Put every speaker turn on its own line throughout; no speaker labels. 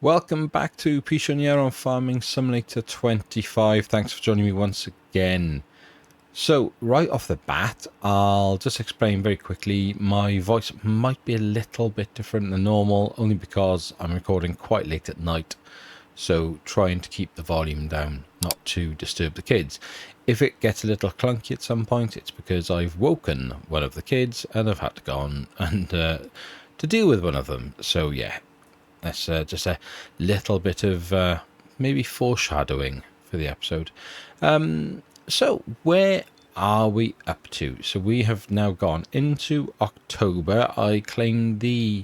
Welcome back to Pichonniere on Farming Simulator 25. Thanks for joining me once again. So, right off the bat, I'll just explain very quickly. My voice might be a little bit different than normal, only because I'm recording quite late at night. So, trying to keep the volume down, not to disturb the kids. If it gets a little clunky at some point, it's because I've woken one of the kids and I've had to go on and to deal with one of them. So, yeah. That's just a little bit of maybe foreshadowing for the episode. So where are we up to? So we have now gone into October. I claimed the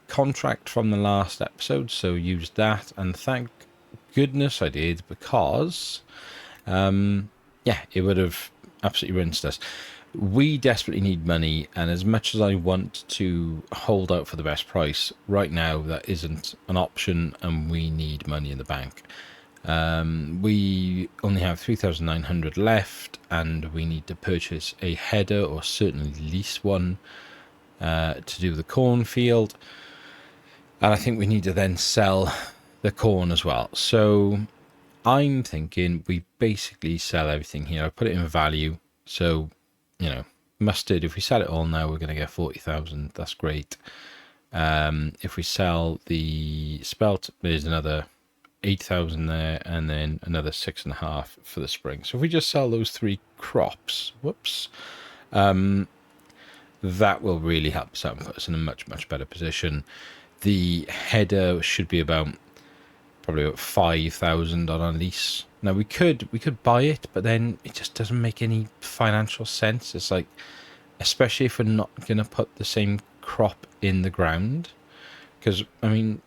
contract from the last episode, so used that, and thank goodness I did, because yeah, it would have absolutely rinsed us. We desperately need money, and as much as I want to hold out for the best price, right now that isn't an option, and we need money in the bank. We only have 3,900 left, and we need to purchase a header, or certainly lease one, to do the cornfield. And I think we need to then sell the corn as well. So I'm thinking we basically sell everything here. I put it in value, so you know, mustard, if we sell it all now, we're going to get 40,000. That's great. If we sell the spelt, there's another 8,000 there, and then another 6.5 for the spring. So if we just sell those three crops, that will really help us out and put us in a much, much better position. The header should be probably about 5,000 on a lease. Now we could buy it, but then it just doesn't make any financial sense. It's like, especially if we're not going to put the same crop in the ground, because I mean,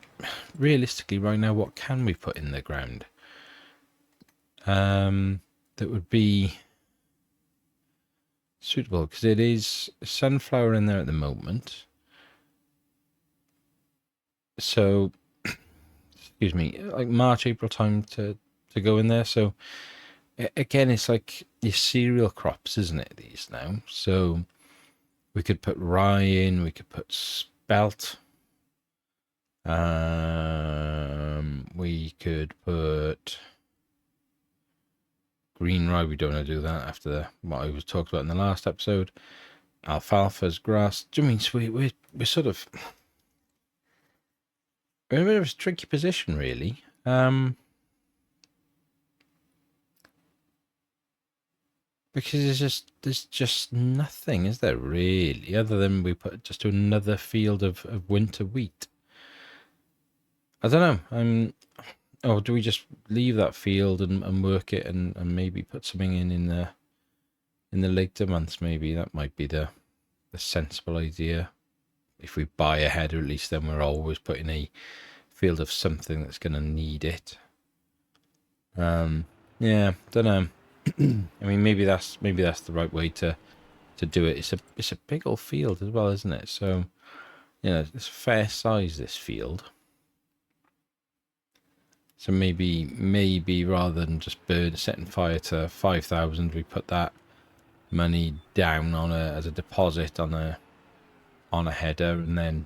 realistically, right now, what can we put in the ground? That would be suitable, because it is sunflower in there at the moment. So, excuse me, like March, April time to go in there. So again, it's like your cereal crops, isn't it, these now? So we could put rye in, we could put spelt, we could put green rye. We don't want to do that after what I was talked about in the last episode. Alfalfa's grass. Do you mean, so we're sort of, we're in a bit of a tricky position, really. Because there's just nothing, is there, really, other than we put just another field of winter wheat. I don't know. Or do we just leave that field and work it and maybe put something in the later months? Maybe that might be the sensible idea. If we buy a header, at least then we're always putting a field of something that's going to need it. Yeah, don't know. I mean, maybe that's the right way to do it. It's a big old field as well, isn't it? So, you know, it's fair size, this field. So maybe rather than just setting fire to 5,000, we put that money down as a deposit on a header, and then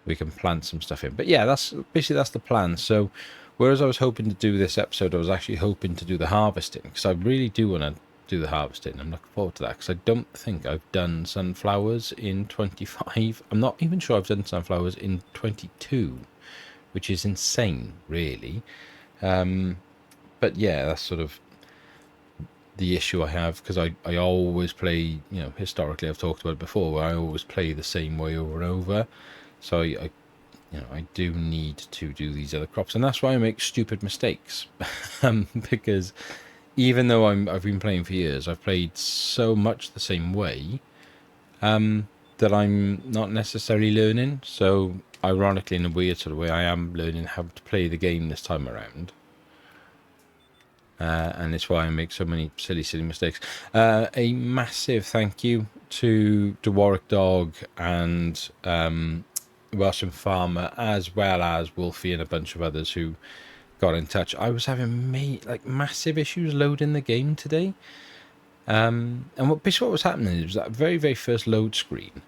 we can plant some stuff in. But yeah, that's the plan. So whereas I was hoping to do this episode, I was actually hoping to do the harvesting, because I really do want to do the harvesting. I'm looking forward to that, because I don't think I've done sunflowers in 25. I'm not even sure I've done sunflowers in 22, which is insane, really. But yeah, that's sort of the issue I have, because I always play, you know, historically I've talked about it before, where I always play the same way over and over. So I do need to do these other crops, and that's why I make stupid mistakes. Because even though I've been playing for years, I've played so much the same way that I'm not necessarily learning. So ironically, in a weird sort of way, I am learning how to play the game this time around. And it's why I make so many silly mistakes. A massive thank you to Warwick Dog and Welsham Farmer, as well as Wolfie and a bunch of others who got in touch. I was having massive issues loading the game today. And basically what was happening was that very, very first load screen,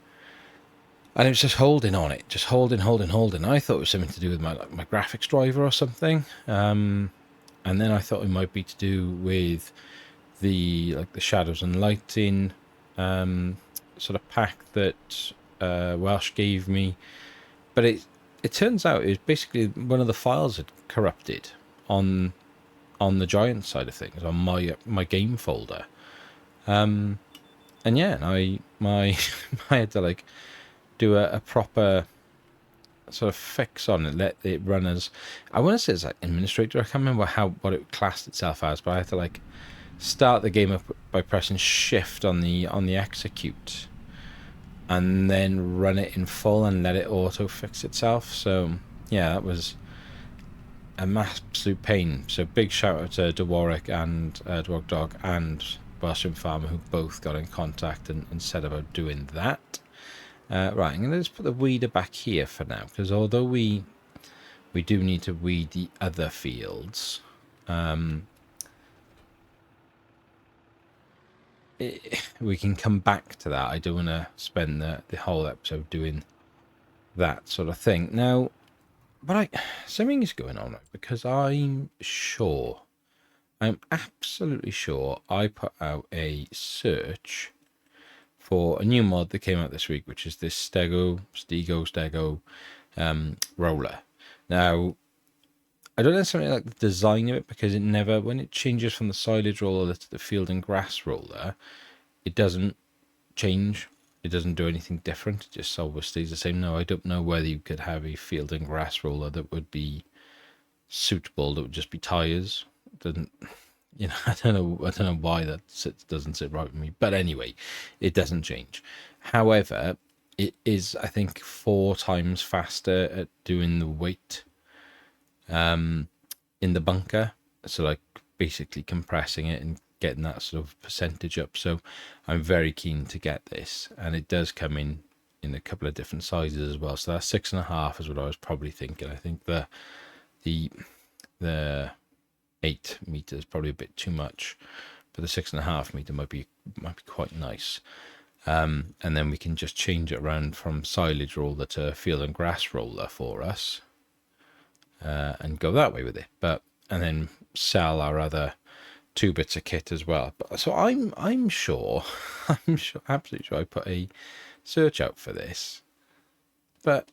And it was just holding on it, just holding. I thought it was something to do with my graphics driver or something. And then I thought it might be to do with the shadows and lighting sort of pack that Welsh gave me. But it turns out it was basically one of the files had corrupted on the Giant side of things, on my game folder. And yeah, I had to do a proper sort of fix on it, let it run as, I want to say it's like administrator. I can't remember what it classed itself as, but I had to start the game up by pressing shift on the execute, and then run it in full and let it auto fix itself. So yeah, that was an absolute pain. So big shout out to Dwarwick and Dog and Welsham Farmer, who both got in contact and said about doing that. Right, I'm going to just put the weeder back here for now, because although we do need to weed the other fields, we can come back to that. I don't want to spend the whole episode doing that sort of thing. Now, something is going on, right? Because I'm absolutely sure I put out a search for a new mod that came out this week, which is this Stego roller. Now, I don't necessarily like the design of it, because it never, when it changes from the silage roller to the field and grass roller, it doesn't change. It doesn't do anything different. It just always stays the same. Now, I don't know whether you could have a field and grass roller that would be suitable, that would just be tires. It doesn't, I don't know why that doesn't sit right with me. But anyway, it doesn't change. However, it is, I think, 4 times faster at doing the weight in the bunker. So basically compressing it and getting that sort of percentage up. So I'm very keen to get this, and it does come in a couple of different sizes as well. So that 6.5 is what I was probably thinking. I think the 8 meters probably a bit too much, but the 6.5 meter might be quite nice. And then we can just change it around from silage roller to field and grass roller for us, and go that way with it. And then sell our other 2 bits of kit as well. But so I'm sure, absolutely sure I put a search out for this. But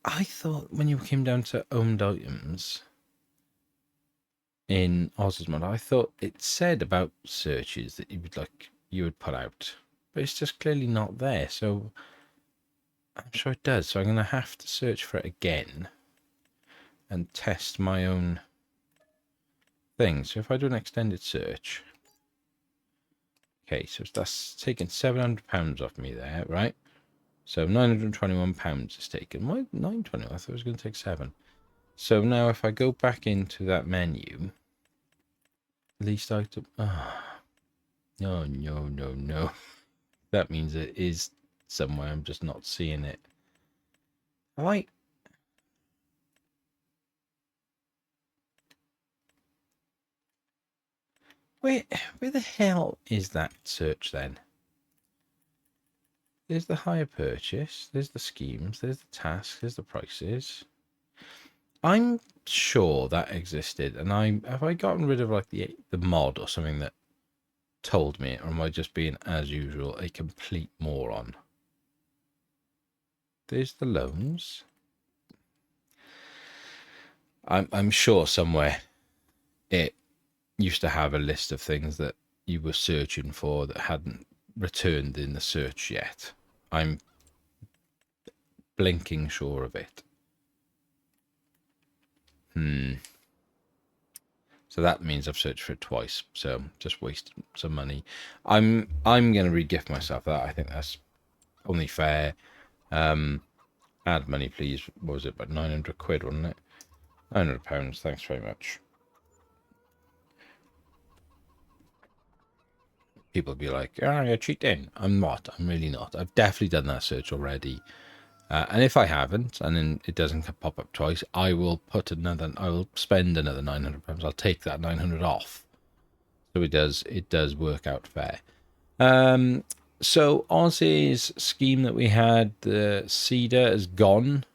I thought when you came down to owned items in Osmond, I thought it said about searches that you would put out, but it's just clearly not there. So I'm sure it does. So I'm going to have to search for it again and test my own thing. So if I do an extended search, okay, so that's taken £700 off me there, right? So £921 is taken. Why 920? I thought it was going to take 7. So now if I go back into that menu, least item. No. That means it is somewhere. I'm just not seeing it. Where the hell is that search then? There's the hire purchase, there's the schemes, there's the tasks, there's the prices. I'm sure that existed, and have I gotten rid of the mod or something that told me it, or am I just being, as usual, a complete moron? There's the loans. I'm sure somewhere it used to have a list of things that you were searching for that hadn't returned in the search yet. I'm blinking sure of it. So that means I've searched for it twice. So just wasted some money. I'm going to re-gift myself that. I think that's only fair. Add money, please. What was it? About 900 quid, wasn't it? £900. Thanks very much. People be like, "Oh, you're cheating." I'm not. I'm really not. I've definitely done that search already. And if I haven't, and then it doesn't pop up twice, I will spend another £900. I'll take that 900 off. So it does work out fair. So Oz's scheme that we had, the cedar is gone,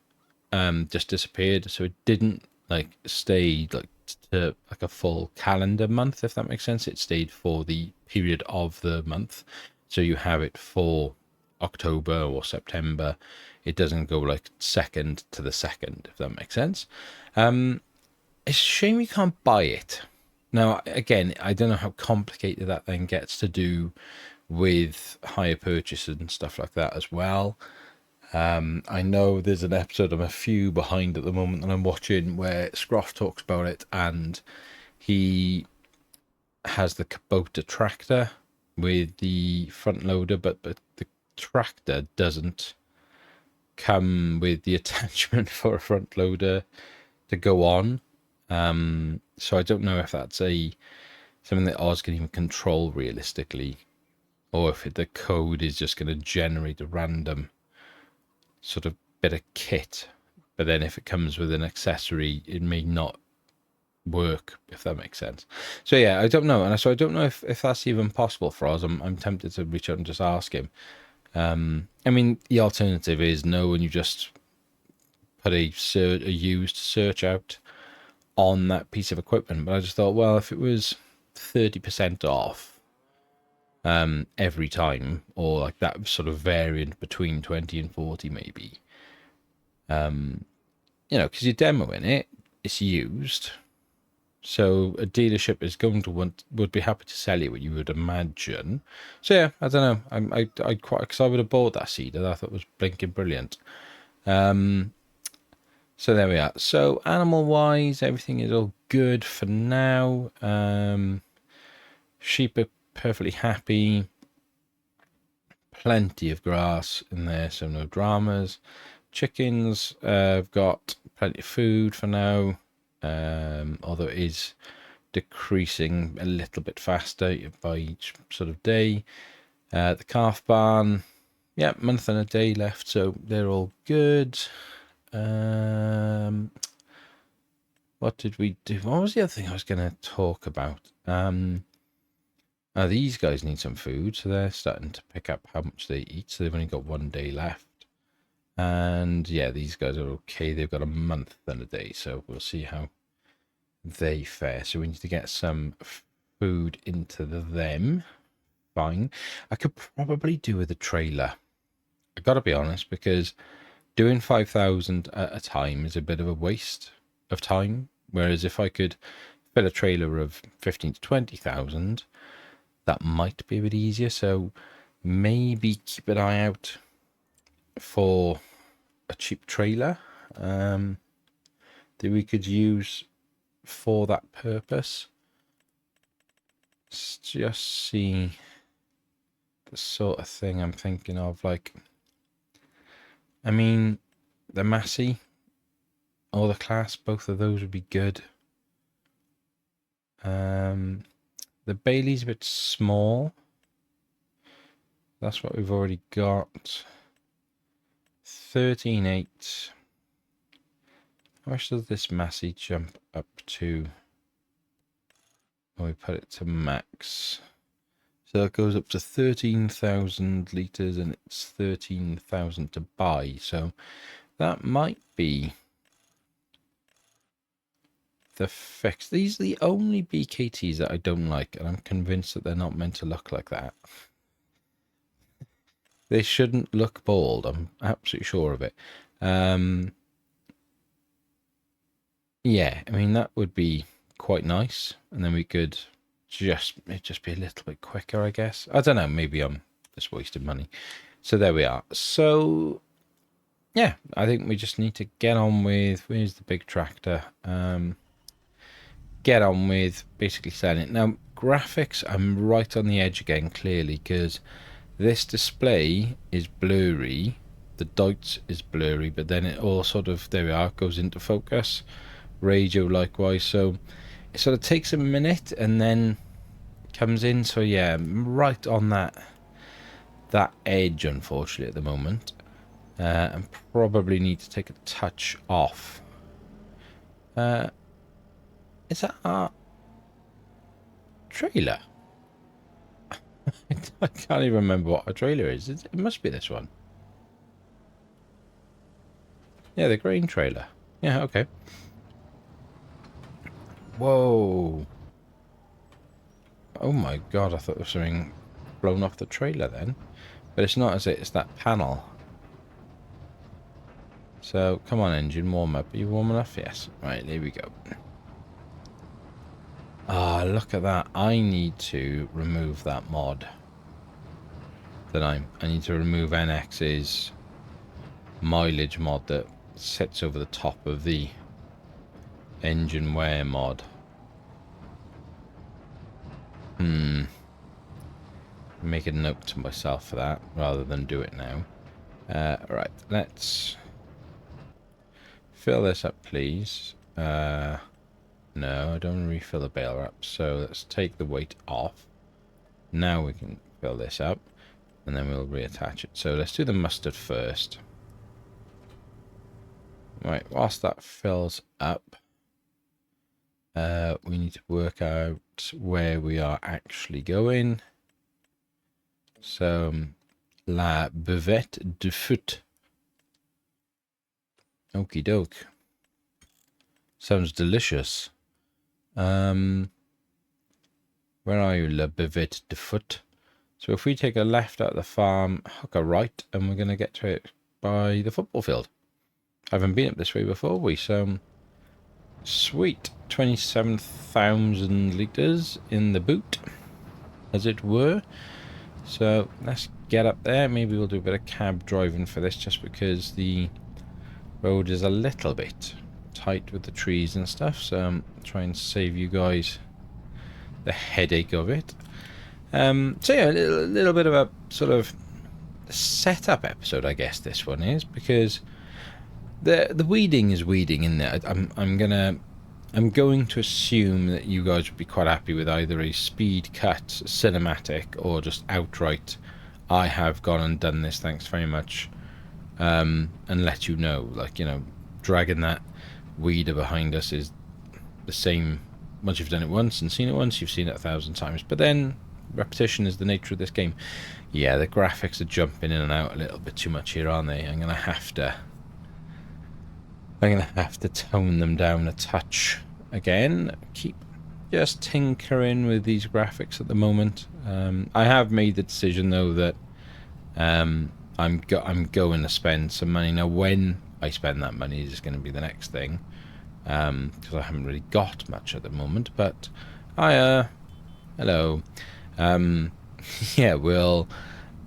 just disappeared. So it didn't like stay like to like a full calendar month, if that makes sense. It stayed for the period of the month. So you have it for October or September. It doesn't go like second to the second, if that makes sense. It's a shame you can't buy it. Now, again, I don't know how complicated that then gets to do with hire purchases and stuff like that as well. I know there's an episode I'm a few behind at the moment that I'm watching where Scroft talks about it, and he has the Kubota tractor with the front loader, but the tractor doesn't come with the attachment for a front loader to go on. So I don't know if that's something that Oz can even control realistically, or if the code is just going to generate a random sort of bit of kit. But then if it comes with an accessory, it may not work, if that makes sense. So yeah, I don't know, and so I don't know if that's even possible for us. I'm tempted to reach out and just ask him. I mean, the alternative is no, and you just put a used search out on that piece of equipment. But I just thought, well, if it was 30% off every time, or like that sort of variant between 20 and 40 maybe, you know, because you're demoing it, it's used, so a dealership is going to would be happy to sell you what you would imagine. So yeah, I don't know, I quite, because I would have bought that cedar. I thought it was blinking brilliant. So there we are. So animal wise, everything is all good for now. Sheep are perfectly happy. Plenty of grass in there, so no dramas. Chickens have got plenty of food for now, although it is decreasing a little bit faster by each sort of day. The calf barn, yeah, month and a day left, so they're all good. What did we do? What was the other thing I was going to talk about? These guys need some food, so they're starting to pick up how much they eat. So they've only got 1 day left. And yeah, these guys are okay. They've got a month and a day, so we'll see how they fare. So we need to get some food into them. Fine. I could probably do with a trailer. I gotta be honest, because doing 5,000 at a time is a bit of a waste of time. Whereas if I could fill a trailer of 15 to 20,000, that might be a bit easier. So maybe keep an eye out for a cheap trailer that we could use for that purpose. Let's just see the sort of thing I'm thinking of. Like, I mean, the Massey or the Class, both of those would be good. The Bailey's a bit small. That's what we've already got. 13.8. How much does this Massey jump up to when we put it to max? So it goes up to 13,000 litres and it's 13,000 to buy. So that might be the fix. These are the only BKTs that I don't like, and I'm convinced that they're not meant to look like that. They shouldn't look bald. I'm absolutely sure of it. Yeah, I mean, that would be quite nice. And then we could it'd just be a little bit quicker, I guess. I don't know. Maybe I'm just wasting money. So there we are. So yeah, I think we just need to get on with, where's the big tractor? Get on with basically selling it. Now, graphics, I'm right on the edge again, clearly, because this display is blurry. The dots is blurry, but then it all sort of, there we are, goes into focus. Radio likewise. So it sort of takes a minute and then comes in. So yeah, I'm right on that edge, unfortunately, at the moment. And probably need to take a touch off. Is that our trailer? I can't even remember what a trailer is. It must be this one. Yeah, the grain trailer. Yeah, okay. Whoa. Oh my god, I thought there was something blown off the trailer then. But it's not, is it? It's that panel. So, come on engine, warm up. Are you warm enough? Yes. Right, here we go. Ah, look at that. I need to remove that mod. I need to remove NX's mileage mod that sits over the top of the engine wear mod. Make a note to myself for that rather than do it now. Right, let's fill this up, please. No, I don't want to refill the bale wrap, so let's take the weight off. Now we can fill this up, and then we'll reattach it. So let's do the mustard first. Right, whilst that fills up, we need to work out where we are actually going. So, la buvette de foot. Okie doke. Sounds delicious. Where are you, la buvette de foot? So if we take a left out of the farm, hook a right, and we're going to get to it by the football field. I haven't been up this way before, so sweet. 27,000 litres in the boot, as it were. So let's get up there. Maybe we'll do a bit of cab driving for this, just because the road is a little bit tight with the trees and stuff. So try and save you guys the headache of it. So yeah, a little bit of a sort of setup episode, I guess this one is, because the weeding is weeding in there. I'm going to assume that you guys would be quite happy with either a speed cut cinematic or just outright, I have gone and done this, thanks very much, and let you know, like, you know, dragging that weeder behind us is the same. Once you've done it once and seen it once, you've seen it 1,000 times. But then repetition is the nature of this game. Yeah, the graphics are jumping in and out a little bit too much here, aren't they? I'm gonna have to tone them down a touch again. Keep just tinkering with these graphics at the moment. I have made the decision though that I'm going to spend some money. Now when I spend that money is going to be the next thing, because I haven't really got much at the moment. But hello. Yeah, well,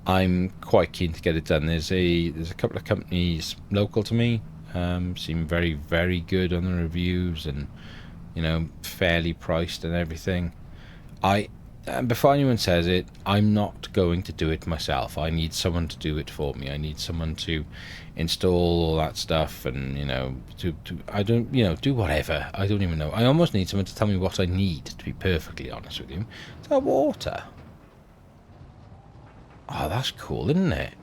I'm quite keen to get it done. There's a couple of companies local to me, seem very, very good on the reviews, and you know, fairly priced and everything. Before anyone says it, I'm not going to do it myself. I need someone to do it for me. I need someone to install all that stuff, and you know, I don't, you know, do whatever. I don't even know. I almost need someone to tell me what I need, to be perfectly honest with you. Is that water? Oh, that's cool, isn't it?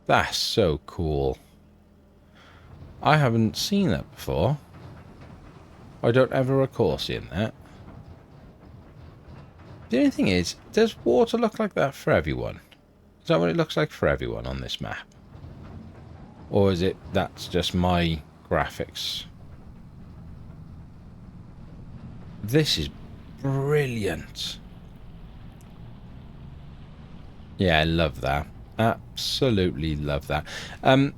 That's so cool. I haven't seen that before. I don't ever recall seeing that. The only thing is, does water look like that for everyone? Is that what it looks like for everyone on this map? Or is it that's just my graphics? This is brilliant. Yeah, I love that. Absolutely love that.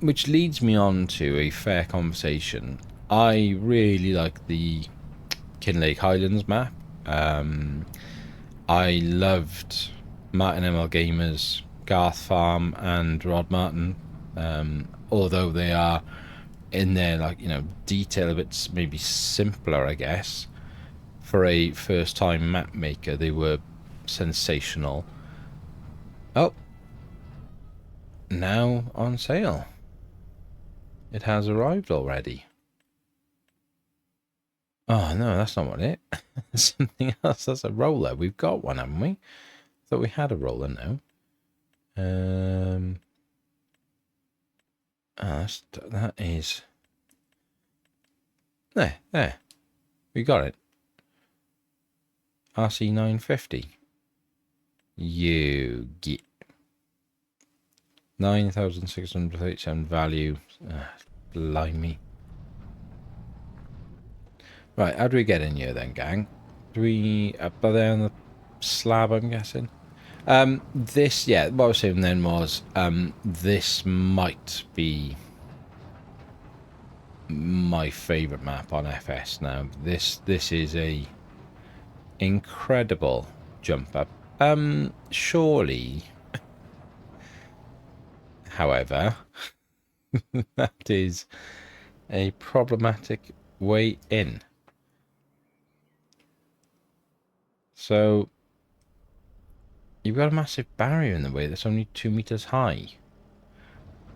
Which leads me on to a fair conversation. I really like the Kinlake Highlands map. I loved Martin ML Gamers, Garth Farm, and Rod Martin. Although they are in their, like, you know, detail a bit maybe simpler, I guess. For a first-time map maker, they were sensational. Oh, now on sale. It has arrived already. Oh no, that's not what it. Something else. That's a roller. We've got one, haven't we? Thought we had a roller now. That is there. We got it. RC 950. You get 9,637 value. Blimey. Right, how do we get in here then, gang? Do we up there on the slab, I'm guessing? This, yeah, what I was saying then was, this might be my favourite map on FS now. This is a incredible jump up. Surely, however, that is a problematic way in. So, you've got a massive barrier in the way that's only 2 meters high.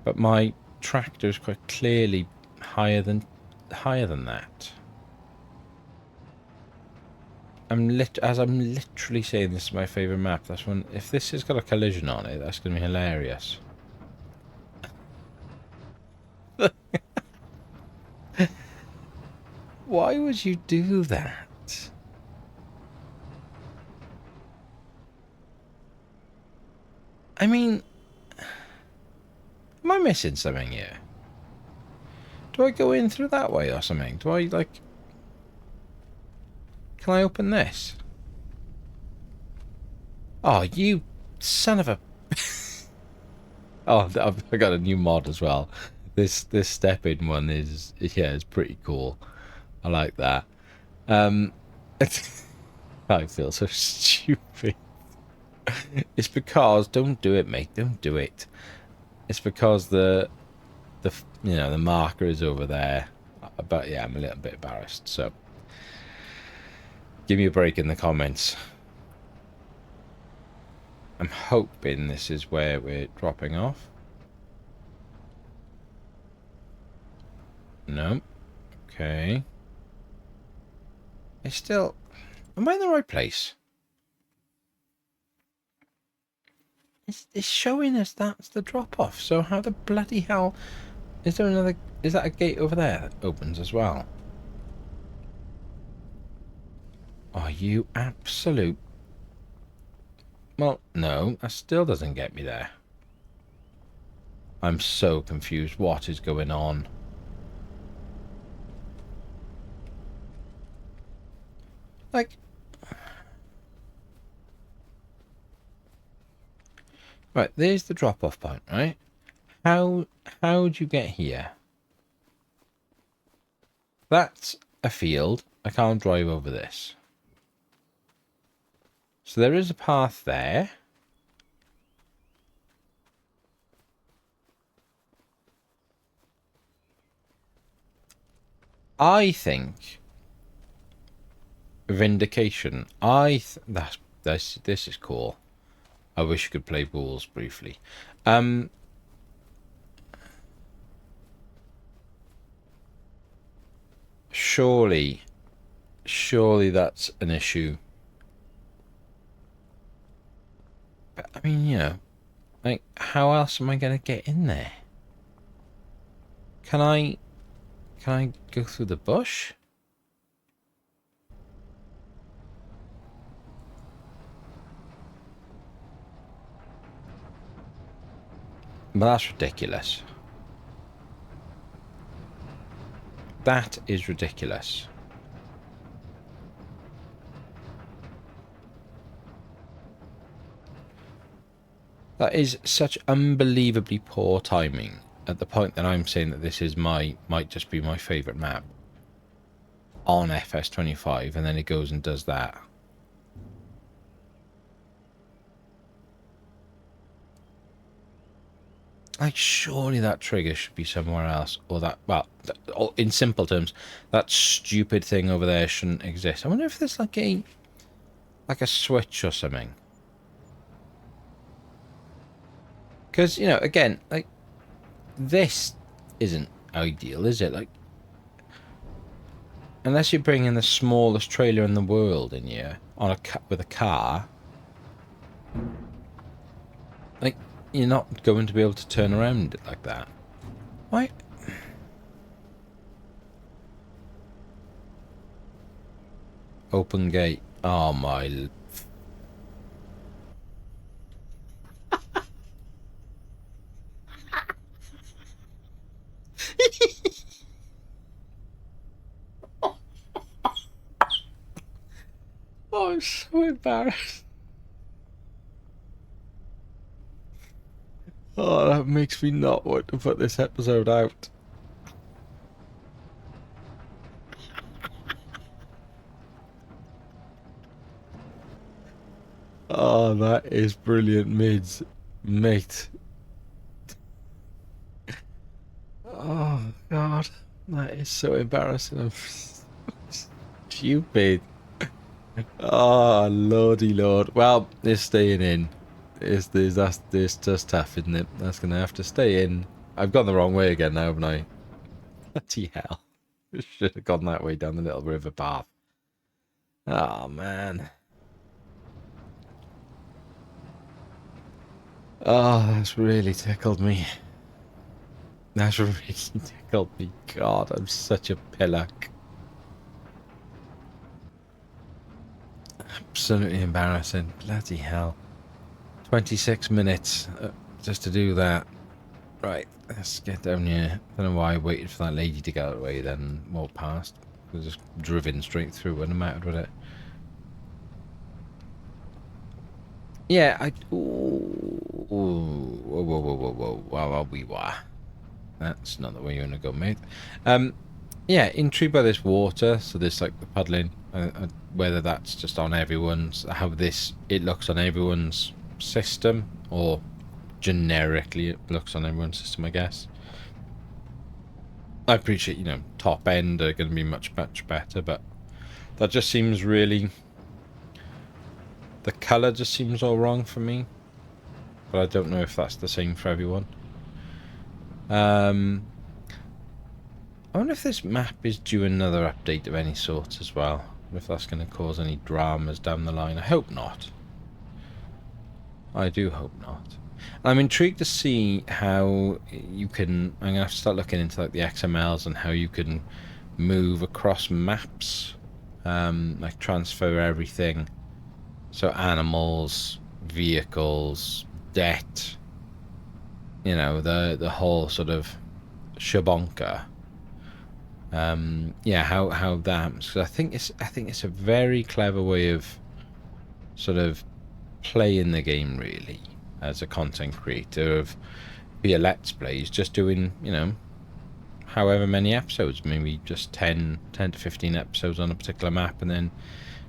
But my tractor is quite clearly higher than that. As I'm literally saying this is my favourite map, that's when, if this has got a collision on it, that's going to be hilarious. Why would you do that? I mean, am I missing something here? Do I go in through that way or something? Do I, like... Can I open this? Oh, you son of a... Oh, I got a new mod as well. This step-in one is, yeah, it's pretty cool. I like that. I feel so stupid. It's because, don't do it, mate. Don't do it. It's because the marker is over there. But yeah, I'm a little bit embarrassed. So give me a break in the comments. I'm hoping this is where we're dropping off. No. Okay. It's still... Am I in the right place? It's showing us that's the drop-off. So how the bloody hell... Is there another... Is that a gate over there that opens as well? Are you absolute... Well, no. That still doesn't get me there. I'm so confused. What is going on? Like... Right, there's the drop-off point, right? How'd you get here? That's a field. I can't drive over this. So there is a path there. I think Vindication. This is cool. I wish you could play balls briefly. Surely that's an issue. But I mean, you know, like, how else am I going to get in there? Can I go through the bush? But that's ridiculous. That is ridiculous. That is such unbelievably poor timing at the point that I'm saying that this is might just be my favourite map on FS25, and then it goes and does that. Like, surely that trigger should be somewhere else, or that, well, in simple terms, that stupid thing over there shouldn't exist. I wonder if there's like a switch or something. Because, you know, again, like, this isn't ideal, is it? Like, unless you bring in the smallest trailer in the world in here on with a car, like, you're not going to be able to turn around it like that. Why? Open gate. Oh my. Oh, I'm so embarrassed. Oh, that makes me not want to put this episode out. Oh, that is brilliant, mids. Mate. Oh, God. That is so embarrassing. I'm stupid. Oh, lordy lord. Well, it's staying in. It's just tough, isn't it? That's going to have to stay in. I've gone the wrong way again now, haven't I? Bloody hell. Should have gone that way down the little river path. Oh, man. Oh, that's really tickled me. That's really tickled me. God, I'm such a pillock. Absolutely embarrassing. Bloody hell. 26 minutes just to do that. Right, let's get down here. I don't know why I waited for that lady to get out of the way then walk past. I just driven straight through, wouldn't have mattered, would it? Yeah, Ooh, whoa, whoa, whoa, whoa, whoa, wow, wee, wah. That's not the way you want to go, mate. Yeah, intrigued by this water, so this, like, the puddling, whether that's just on everyone's, how it looks on everyone's system, or generically it looks on everyone's system, I guess. I appreciate, top end are going to be much, much better, but that just seems really... The colour just seems all wrong for me. But I don't know if that's the same for everyone. I wonder if this map is due another update of any sort as well. If that's going to cause any dramas down the line. I hope not. I do hope not. I'm intrigued to see how you can... I'm going to have to start looking into like the XMLs and how you can move across maps. Like transfer everything. So animals, vehicles, debt, the whole sort of shabonka. Yeah, how that. Because I think it's a very clever way of sort of playing the game really as a content creator of be a let's plays, just doing however many episodes, maybe just 10 to 15 episodes on a particular map, and then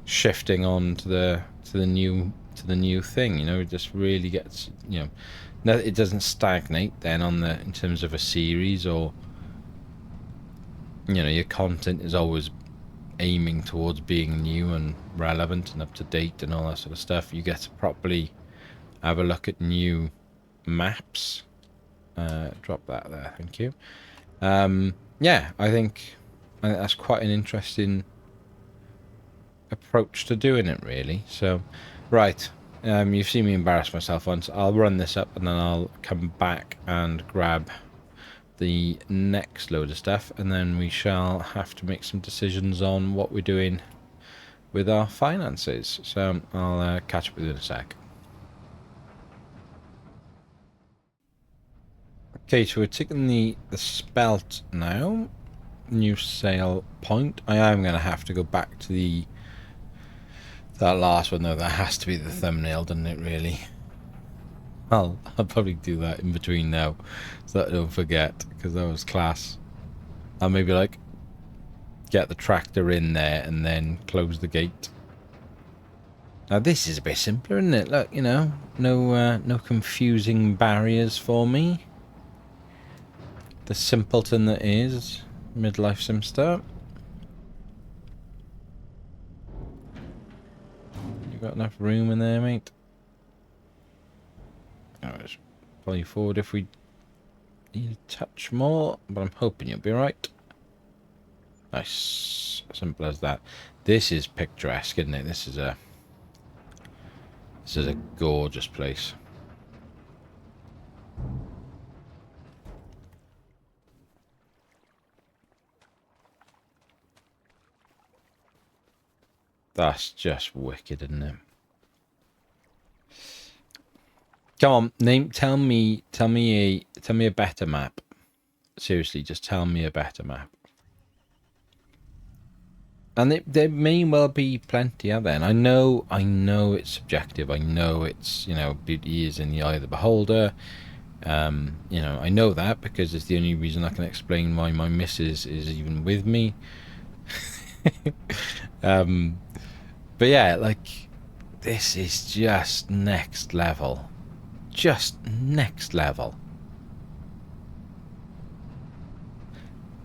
shifting on to the new thing. It just really gets no, it doesn't stagnate then in terms of a series, or your content is always aiming towards being new and relevant and up to date and all that sort of stuff. You get to properly have a look at new maps. Drop that there, thank you. Yeah, I think that's quite an interesting approach to doing it, really. So, right, you've seen me embarrass myself once. I'll run this up and then I'll come back and grab the next load of stuff, and then we shall have to make some decisions on what we're doing with our finances. So I'll catch up with you in a sec. Okay, so we're taking the spelt now. New sale point. I am going to have to go back to that last one though. That has to be the thumbnail, doesn't it, really? I'll probably do that in between now, so that I don't forget, because that was class. I'll maybe like get the tractor in there and then close the gate. Now this is a bit simpler, isn't it? Look, no confusing barriers for me. The simpleton that is midlife Simster. You got enough room in there, mate? I'll just pull you forward if we need a touch more, but I'm hoping you'll be right. Nice, simple as that. This is picturesque, isn't it? This is a gorgeous place. That's just wicked, isn't it? Come on, tell me a better map. Seriously, just tell me a better map. And there may well be plenty out there. And I know it's subjective. I know it's, beauty is in the eye of the beholder. I know that because it's the only reason I can explain why my missus is even with me. But yeah, like, this is just next level. Just next level.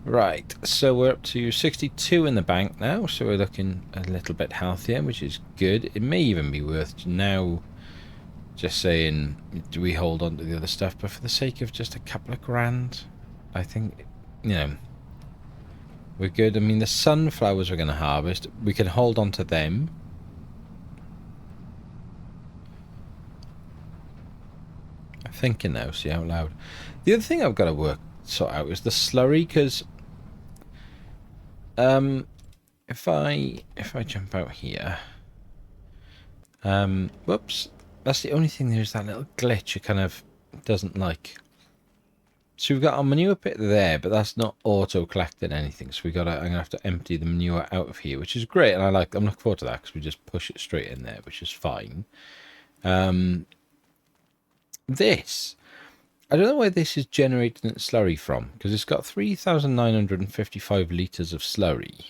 Right, so we're up to 62 in the bank now, so we're looking a little bit healthier, which is good. It may even be worth now just saying, do we hold on to the other stuff? But for the sake of just a couple of grand, I think, we're good. I mean, the sunflowers we're going to harvest, we can hold on to them. I'm thinking now, see out loud. The other thing I've got to sort out is the slurry, because if I jump out here, whoops, that's the only thing. There's that little glitch it kind of doesn't like. So we've got our manure pit there, but that's not auto collecting anything. So I'm gonna have to empty the manure out of here, which is great, and I'm looking forward to that because we just push it straight in there, which is fine. This, I don't know where this is generating its slurry from, because it's got 3,955 litres of slurry.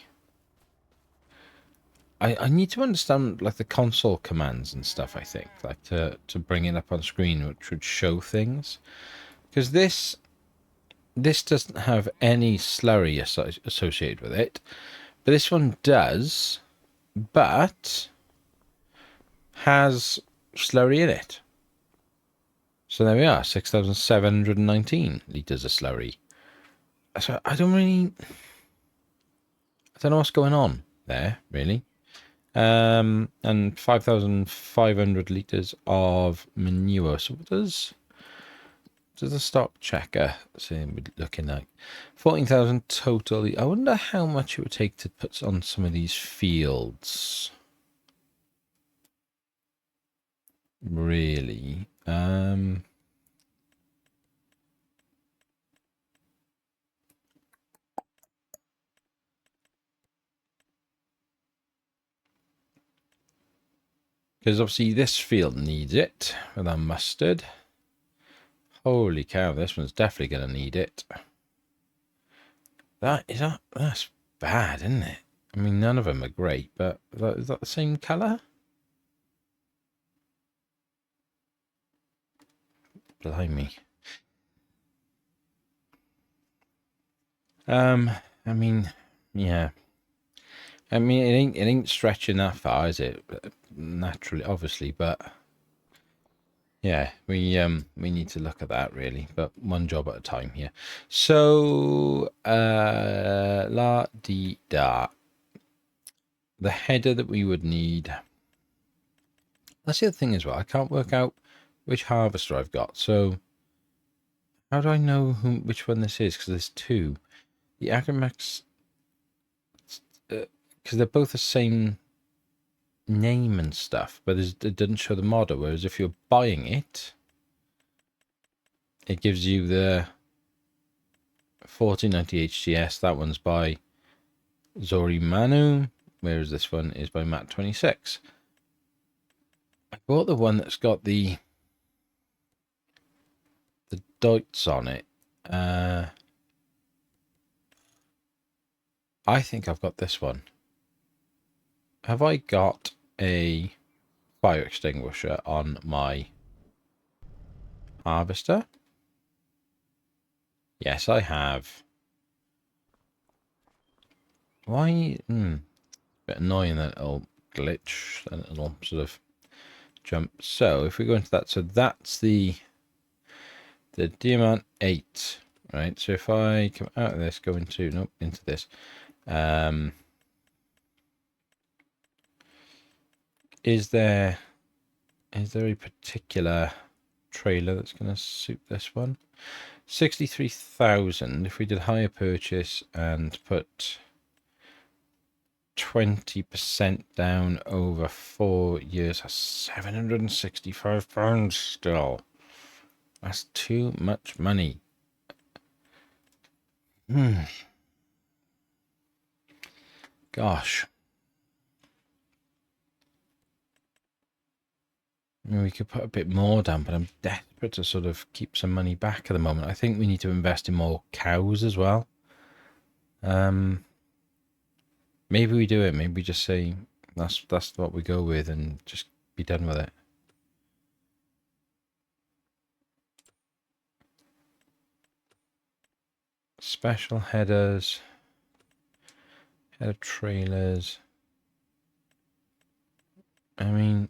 I need to understand like the console commands and stuff, I think, like to bring it up on screen, which would show things. Because this doesn't have any slurry associated with it, but this one does, but has slurry in it. So there we are, 6,719 litres of slurry. So I don't know what's going on there, really. And 5,500 litres of manure. So what does the stock checker say we're looking at? 14,000 total. I wonder how much it would take to put on some of these fields. Really. Because obviously this field needs it with our mustard. Holy cow, this one's definitely going to need it. That's bad, isn't it? I mean, none of them are great, but is that the same colour? Blimey. I mean, yeah. I mean, it ain't stretching that far, is it? Naturally, obviously, but yeah, we need to look at that really, but one job at a time here. So, la di da. The header that we would need. That's the other thing as well. I can't work out which harvester I've got. So, how do I know which one this is? Because there's two. The Agrimax, because they're both the same name and stuff, but it doesn't show the model. Whereas if you're buying it, it gives you the 1490 HTS. That one's by Zori Manu, whereas this one is by Matt26. I bought the one that's got the dots on it. I think I've got this one. Have I got a fire extinguisher on my harvester? Yes, I have. Why? Bit annoying, that little glitch, that little sort of jump. So if we go into that, so that's the Diamant 8, right? So if I come out of this, go into this. Is there a particular trailer that's going to suit this one? 63,000. If we did hire purchase and put 20% down over 4 years. That's £765 still. That's too much money. Gosh. I mean, we could put a bit more down, but I'm desperate to sort of keep some money back at the moment. I think we need to invest in more cows as well. Maybe we do it. Maybe we just say that's what we go with and just be done with it. Special headers, header trailers. I mean,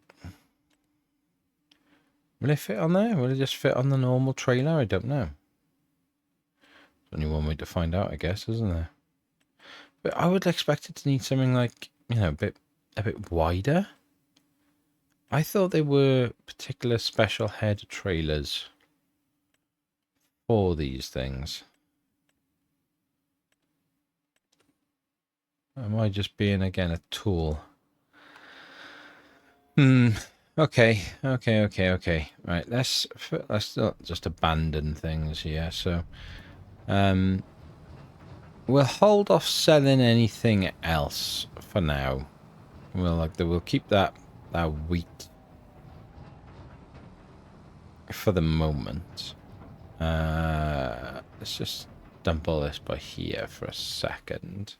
will it fit on there? Will it just fit on the normal trailer? I don't know. There's only one way to find out, I guess, isn't there? But I would expect it to need something like, you know, a bit wider. I thought there were particular special header trailers for these things. Am I just being, again, a tool? Okay. Right, let's not just abandon things here. So, we'll hold off selling anything else for now. We'll keep that wheat for the moment. Let's just dump all this by here for a second.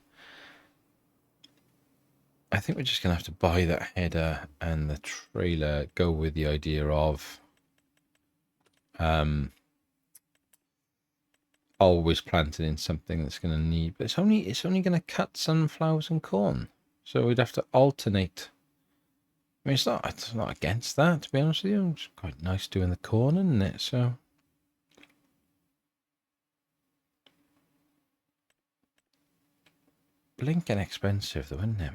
I think we're just going to have to buy that header and the trailer, go with the idea of always planting in something that's going to need, but it's only going to cut sunflowers and corn. So we'd have to alternate. I mean, it's not against that, to be honest with you. It's quite nice doing the corn, isn't it? So blinking expensive though, isn't it?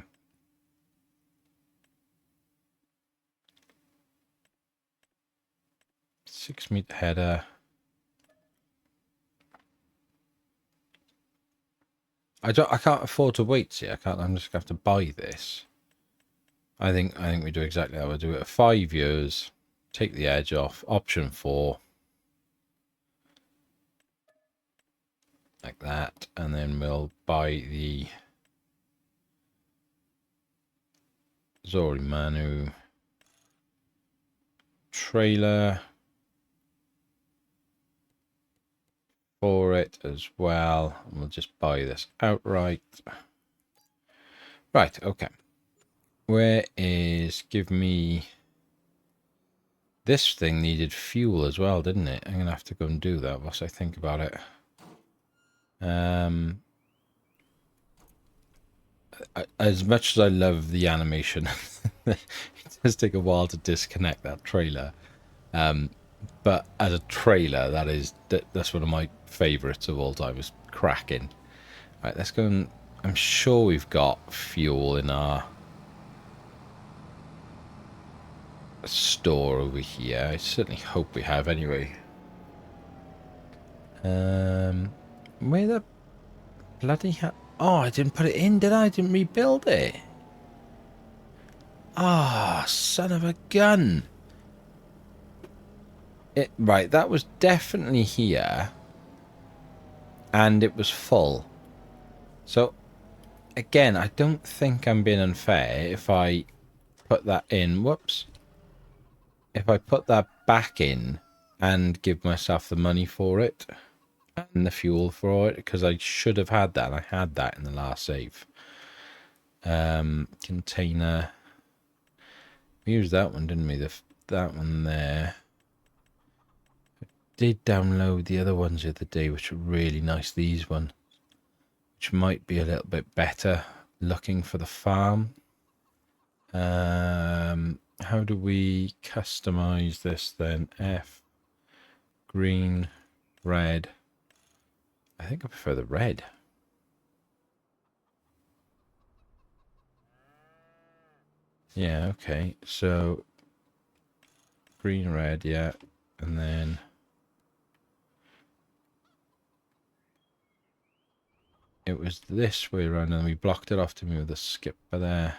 6 meter header. I can't afford to wait. See, I'm just gonna have to buy this. I think we do exactly that. We'll do it at 5 years. Take the edge off. Option 4. Like that, and then we'll buy the Zori Manu trailer for it as well, and we'll just buy this outright. Right, okay. Where is, give me, this thing needed fuel as well, didn't it? I'm gonna have to go and do that whilst I think about it. As much as I love the animation, it does take a while to disconnect that trailer. But as a trailer, that's one of my favourites of all time. It's cracking. Right, let's go and, I'm sure we've got fuel in our store over here. I certainly hope we have anyway. Where the bloody hell? Oh, I didn't put it in, did I? I didn't rebuild it. Ah, oh, son of a gun. Right, that was definitely here. And it was full. So, again, I don't think I'm being unfair if I put that in. Whoops. If I put that back in and give myself the money for it and the fuel for it, because I should have had that. I had that in the last save. Container. We used that one, didn't we? That one there. I did download the other ones the other day, which are really nice. These one, which might be a little bit better looking for the farm. How do we customize this then? F, green, red. I think I prefer the red. Yeah, okay. So green, red, yeah. And then it was this way around, and we blocked it off to me with a skipper there.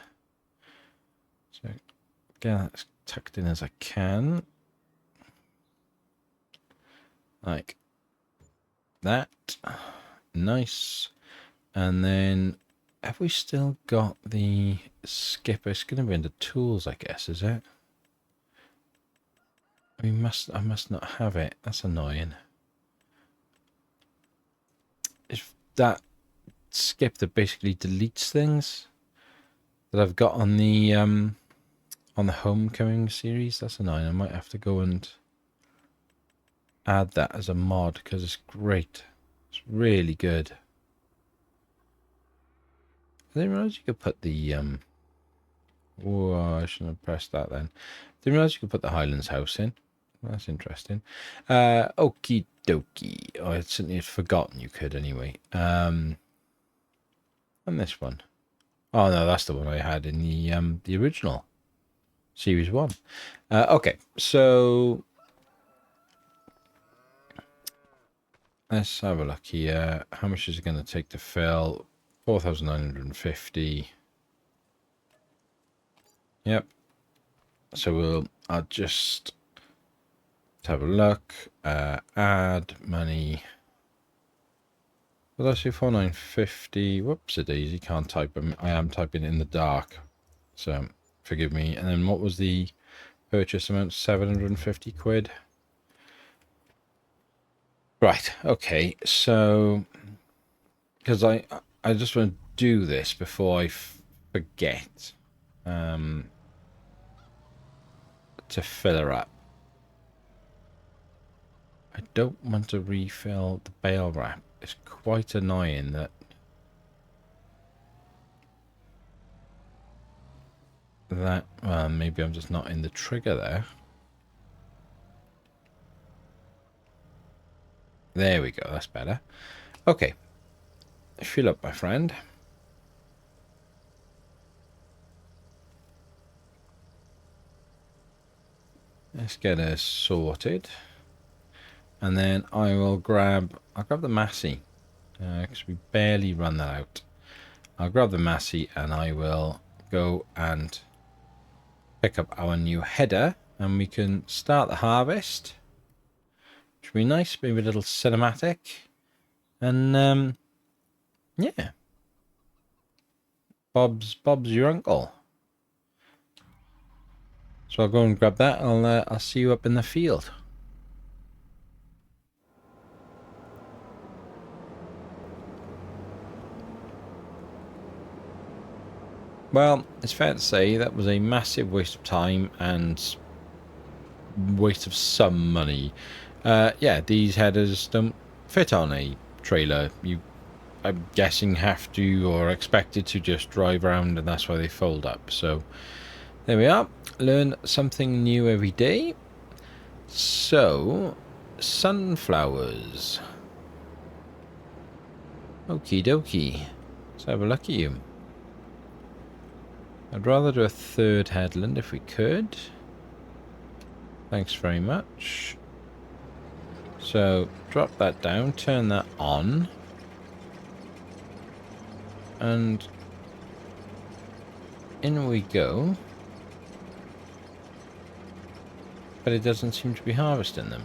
So get that tucked in as I can, like that. Nice. And then have we still got the skipper? It's going to be under tools, I guess, is it? I must not have it. That's annoying. Is that skip that basically deletes things that I've got on the Homecoming series? That's annoying. I might have to go and add that as a mod because it's great. It's really good. I didn't realize you could put the oh, I shouldn't have pressed that then. Didn't realize you could put the Highlands house in. That's interesting. Okie dokie. Oh, I certainly had forgotten you could anyway. And this one. Oh no, that's the one I had in the original series 1. Okay, so let's have a look here. How much is it going to take to fill? 4,950. Yep. So I'll just have a look. Add money. Well, that's your 4,950. Whoops a daisy, can't type. I am typing in the dark, so forgive me. And then what was the purchase amount? 750 quid. Right. Okay. So, because I just want to do this before I forget, to fill her up. I don't want to refill the bale wrap. It's quite annoying that maybe I'm just not in the trigger there. There we go, that's better. Okay, fill up, my friend. Let's get her sorted. And then I'll grab the Massey, because we barely run that out. I'll grab the Massey and I will go and pick up our new header, and we can start the harvest, which will be nice, maybe a little cinematic. And yeah, Bob's your uncle. So I'll go and grab that. I'll see you up in the field. Well, it's fair to say that was a massive waste of time and waste of some money. Yeah, these headers don't fit on a trailer. You, I'm guessing, have to or are expected to just drive around, and that's why they fold up. So there we are. Learn something new every day. So, sunflowers. Okie dokie. Let's have a look at you. I'd rather do a third headland if we could. Thanks very much. So, drop that down, turn that on. And in we go. But it doesn't seem to be harvesting them.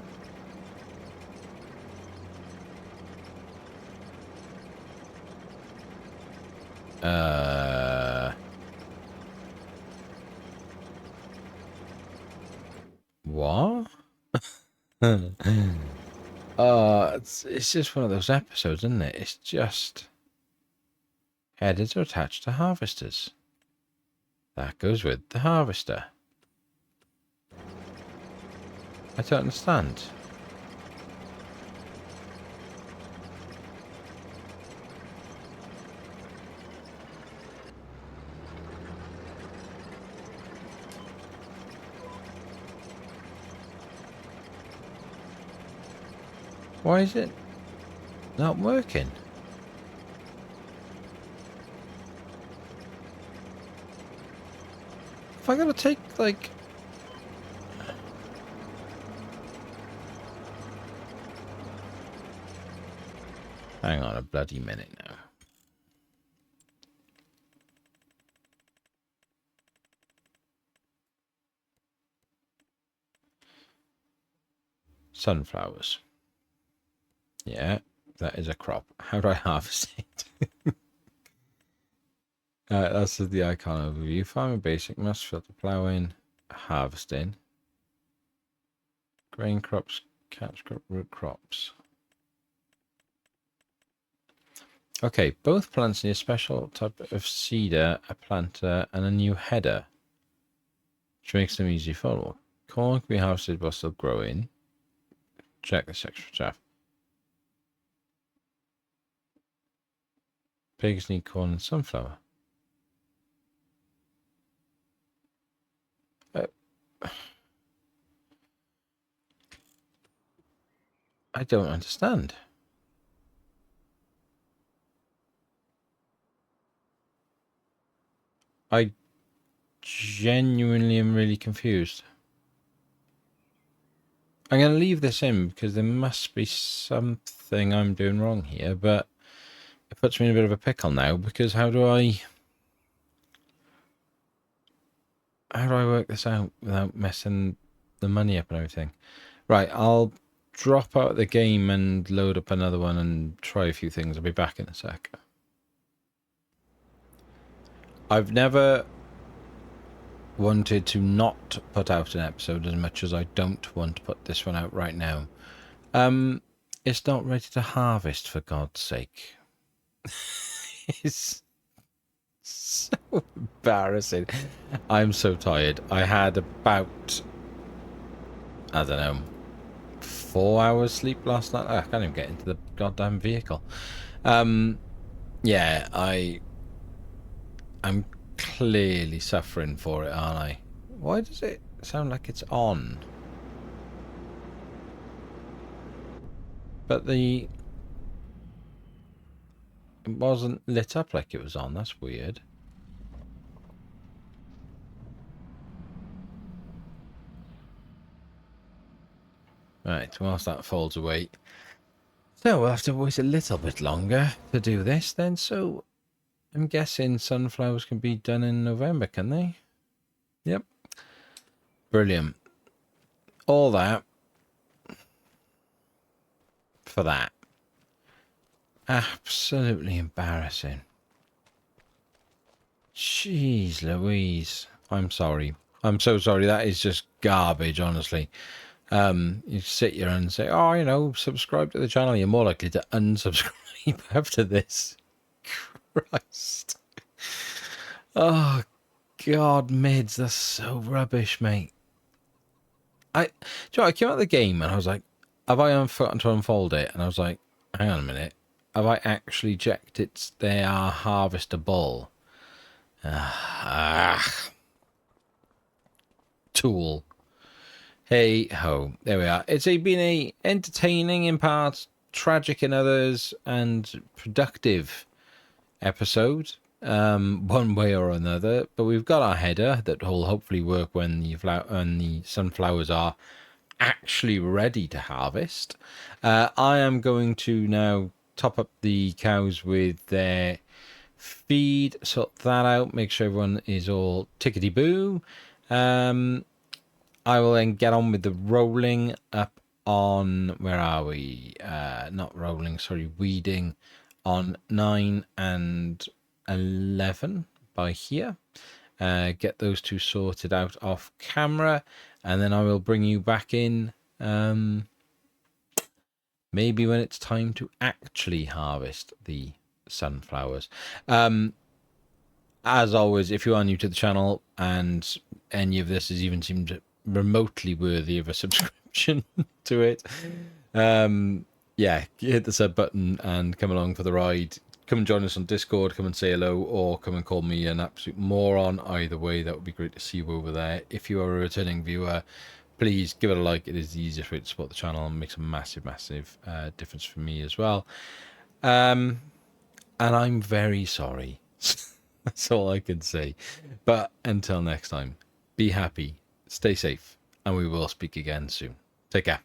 What? It's just one of those episodes, isn't it? It's just headers are attached to harvesters. That goes with the harvester. I don't understand. Why is it not working? If I gotta take, like... Hang on a bloody minute now. sunflowers. Yeah, that is a crop. How do I harvest it? That's the icon overview. Farming basic, must filter plowing, harvesting, grain crops, catch crop, root crops. Okay, both plants need a special type of seeder, a planter, and a new header, which makes them easy to follow. Corn can be harvested while still growing. Check this extra chaff. Pigs need corn and sunflower. I don't understand. I genuinely am really confused. I'm going to leave this in because there must be something I'm doing wrong here, but it puts me in a bit of a pickle now because how do I work this out without messing the money up and everything? Right, I'll drop out the game and load up another one and try a few things. I'll be back in a sec. I've never wanted to not put out an episode as much as I don't want to put this one out right now. It's not ready to harvest, for God's sake. It's so embarrassing. I'm so tired. I had about, I don't know, 4 hours sleep last night. I can't even get into the goddamn vehicle. Yeah, I'm clearly suffering for it, aren't I? Why does it sound like it's on? But it wasn't lit up like it was on. That's weird. Right, whilst that folds away. So we'll have to wait a little bit longer to do this then. So I'm guessing sunflowers can be done in November, can they? Yep. Brilliant. All that for that. Absolutely embarrassing. Jeez Louise. I'm sorry. I'm so sorry. That is just garbage, honestly. You sit here and say, oh, you know, subscribe to the channel. You're more likely to unsubscribe after this. Christ. Oh, God, mids. That's so rubbish, mate. I came out of the game and I was like, have I forgotten to unfold it? And I was like, hang on a minute. Have I actually checked they are harvestable? Tool. Hey ho, there we are. It's been a entertaining in parts, tragic in others, and productive episode, one way or another. But we've got our header that will hopefully work when the sunflowers are actually ready to harvest. I am going to now top up the cows with their feed, sort that out, make sure everyone is all tickety boo. I will then get on with the rolling up on, where are we? Not rolling, sorry, weeding on 9 and 11 by here. Get those two sorted out off camera, and then I will bring you back in maybe when it's time to actually harvest the sunflowers. As always, if you are new to the channel and any of this has even seemed remotely worthy of a subscription to it, yeah, hit the sub button and come along for the ride. Come and join us on Discord, come and say hello, or come and call me an absolute moron. Either way, that would be great to see you over there. If you are a returning viewer, please give it a like. It is the easiest way to support the channel and makes a massive, massive difference for me as well. And I'm very sorry. That's all I can say. But until next time, be happy, stay safe, and we will speak again soon. Take care.